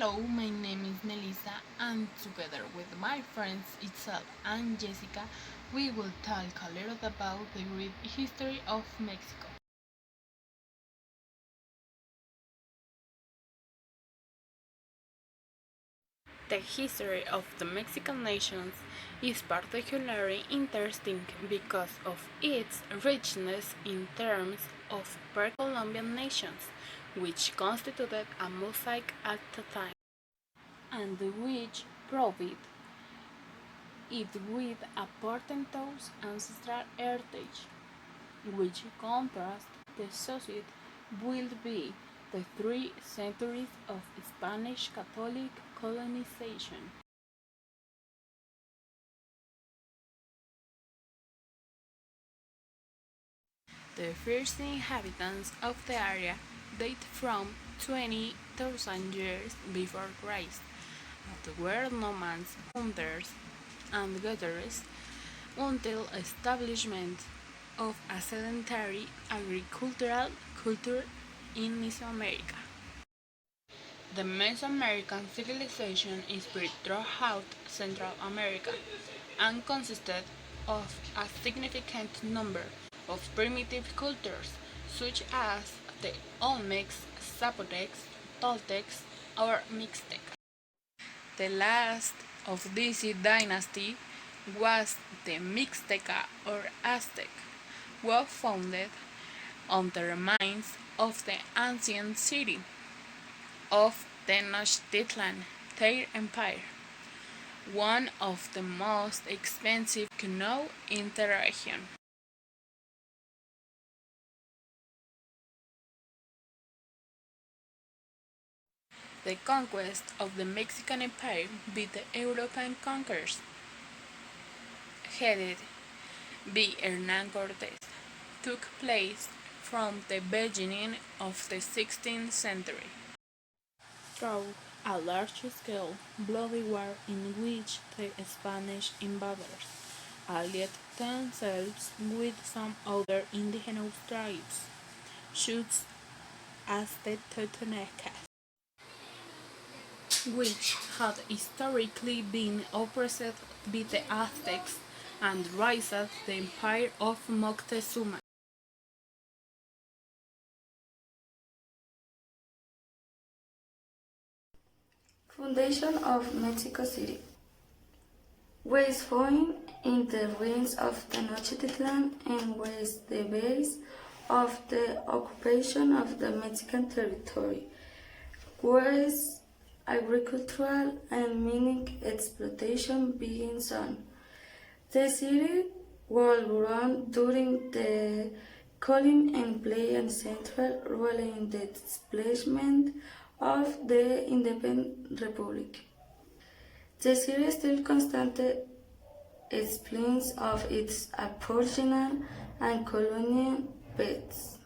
Hello, my name is Melissa, and together with my friends Itzel and Jessica, we will talk a little about the great history of Mexico. The history of the Mexican nations is particularly interesting because of its richness in terms of pre-Columbian nations, which constituted a mosaic at the time, and which proved it with a portentous ancestral heritage, which contrasts the society will be the 3 centuries of Spanish Catholic colonization. The first inhabitants of the area date from 20,000 years before Christ, but were nomads, hunters, and gatherers until establishment of a sedentary agricultural culture in Mesoamerica. The Mesoamerican civilization is spread throughout Central America and consisted of a significant number of primitive cultures such as the Olmecs, Zapotecs, Toltecs, or Mixtec. The last of this dynasty was the Mixteca or Aztec, who founded on the remains of the ancient city of Tenochtitlan, their empire, one of the most expensive known in the region. The conquest of the Mexican Empire by the European conquerors, headed by Hernán Cortés, took place from the beginning of the 16th century. Through a large-scale bloody war in which the Spanish invaders allied themselves with some other indigenous tribes, such as the Totonecas, which had historically been oppressed by the Aztecs, and raised the empire of Moctezuma. Foundation of Mexico City was found in the ruins of Tenochtitlan and was the base of the occupation of the Mexican territory, whereas agricultural and mining exploitation began soon. The city was run during the colony and played a central role in the establishment of the independent republic. The city still constantly explains of its aboriginal and colonial pets,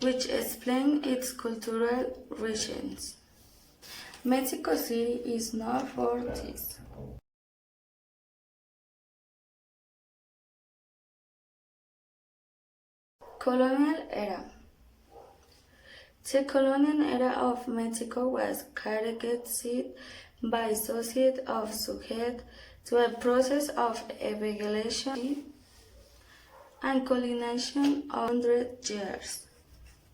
which explain its cultural richness. Mexico City is known for this. Colonial era. The colonial era of Mexico was characterized by society of subject to a process of evaluation and colonization of 100 years.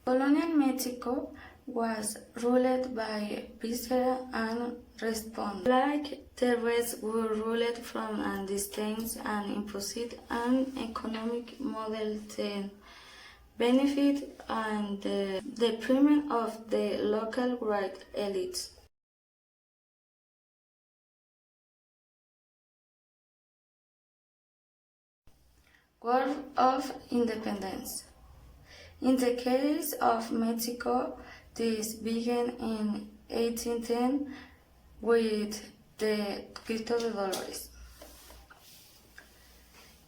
Colonial Mexico was ruled by Viceroy and Respond. Like the rest were ruled from a distance and imposed an economic model that benefit and the detriment of the local white elites. War of Independence. In the case of Mexico, this began in 1810 with the Grito de Dolores.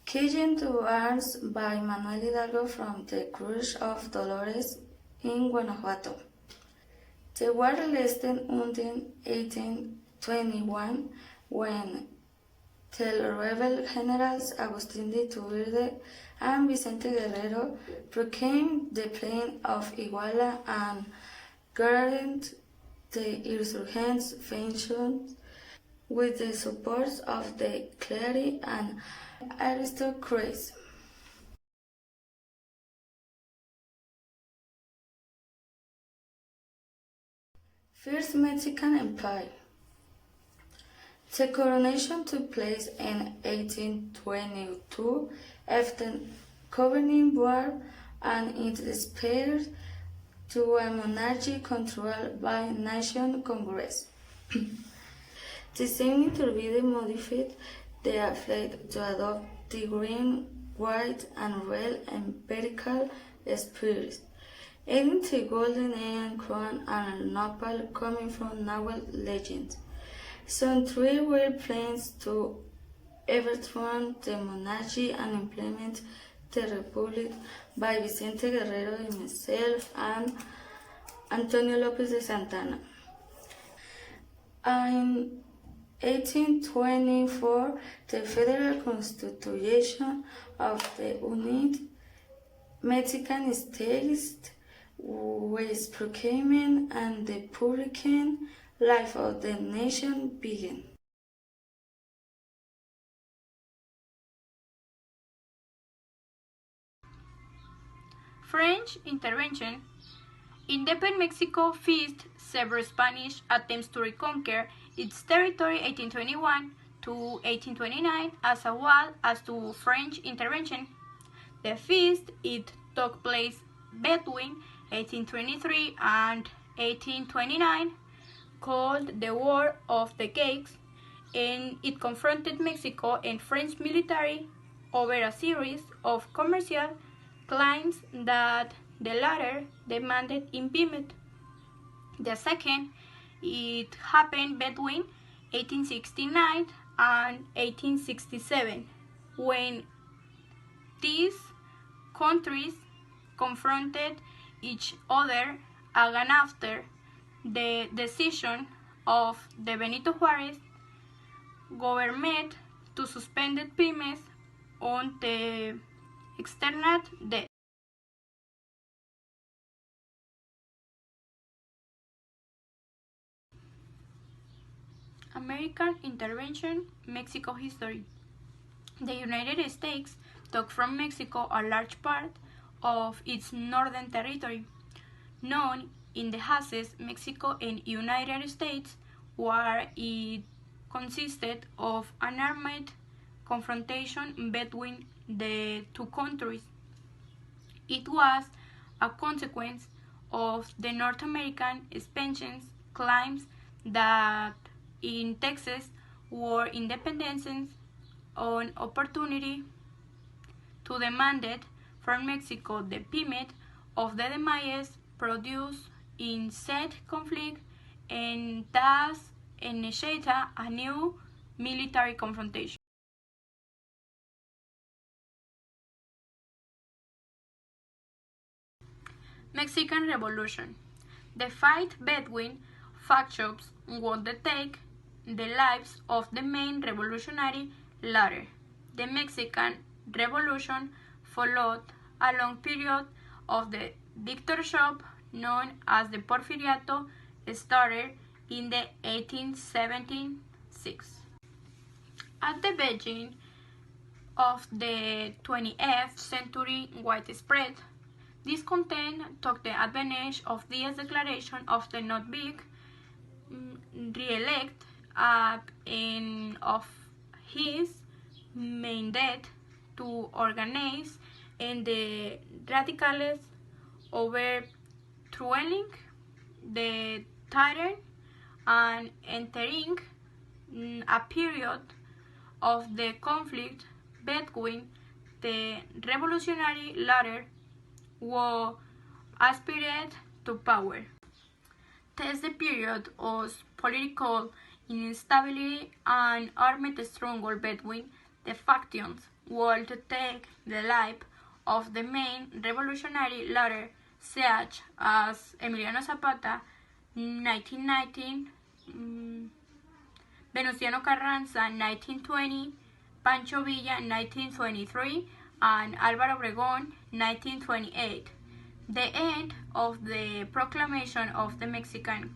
Called to arms by Manuel Hidalgo from the Cruz of Dolores in Guanajuato. The war lasted until 1821 when the rebel generals Agustín de Iturbide and Vicente Guerrero proclaimed the plain of Iguala and guaranteed the insurgents functioned with the support of the clergy and aristocracy. First Mexican Empire. The coronation took place in 1822 after governing war and it aspired to a monarchy controlled by National Congress. The same intervention modified the flag to adopt the green, white, and red empirical spirit, adding the golden Aeon crown and nopal coming from Nahuatl legend. Some three were plans to overthrow the monarchy and implement the republic by Vicente Guerrero y himself and Antonio López de Santana. In 1824, the Federal Constitution of the United Mexican States was proclaimed and the Republican life of the nation began. French intervention. Independent Mexico faced several Spanish attempts to reconquer its territory 1821 to 1829 as well as to French intervention. The feast it took place between 1823 and 1829, called the War of the Cakes, and it confronted Mexico and French military over a series of commercial claims that the latter demanded in payment. The second, it happened between 1869 and 1867, when these countries confronted each other again after the decision of the Benito Juárez government to suspend payments on the external debt. American intervention, Mexico history. The United States took from Mexico a large part of its northern territory, known in the Hazes, Mexico and United States, where it consisted of an armed confrontation between the two countries. It was a consequence of the North American expansion's claims that in Texas were independence on opportunity to demanded from Mexico the payment of the damages produced in said conflict and thus initiated a new military confrontation. Mexican Revolution. The fight between factions would take the lives of the main revolutionary leader. The Mexican Revolution followed a long period of the dictatorship known as the Porfiriato, started in the 1876. At the beginning of the 20th century widespread, this content took the advantage of this declaration of the not being re-elect at end of his mandate to organize and the radicals overthrowing the tyrant and entering a period of the conflict between the revolutionary leader who aspired to power. Thus the period of political instability and armed struggle between the factions would take the life of the main revolutionary leader such as Emiliano Zapata 1919, Venustiano Carranza 1920, Pancho Villa 1923, and Álvaro Obregón 1928. The end of the proclamation of the Mexican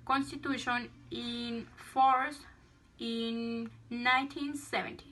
constitution in force in 1970.